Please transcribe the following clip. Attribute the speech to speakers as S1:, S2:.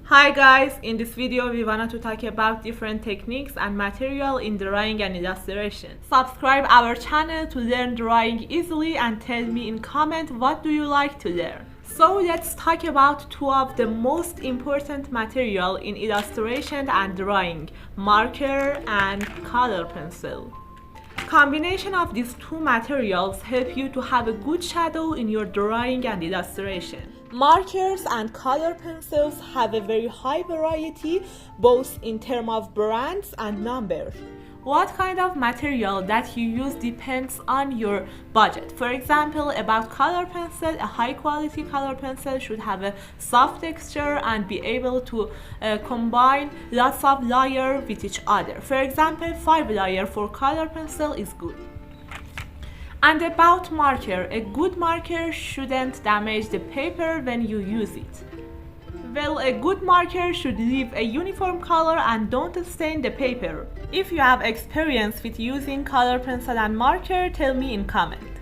S1: Hi guys, in this video we wanted to talk about different techniques and material in drawing and illustration. Subscribe our channel to learn drawing easily and tell me in comment what do you like to learn. So let's talk about two of the most important material in illustration and drawing, marker and color pencil. Combination of these two materials help you to have a good shadow in your drawing and illustration. Markers and color pencils have a very high variety both in terms of brands and number. What kind of material that you use depends on your budget. For example, about color pencil, a high quality color pencil should have a soft texture and be able to combine lots of layers with each other. For example, 5 layers for color pencil is good. And about marker, a good marker shouldn't damage the paper when you use it. Well, a good marker should leave a uniform color and don't stain the paper. If you have experience with using color pencil and marker, tell me in comment.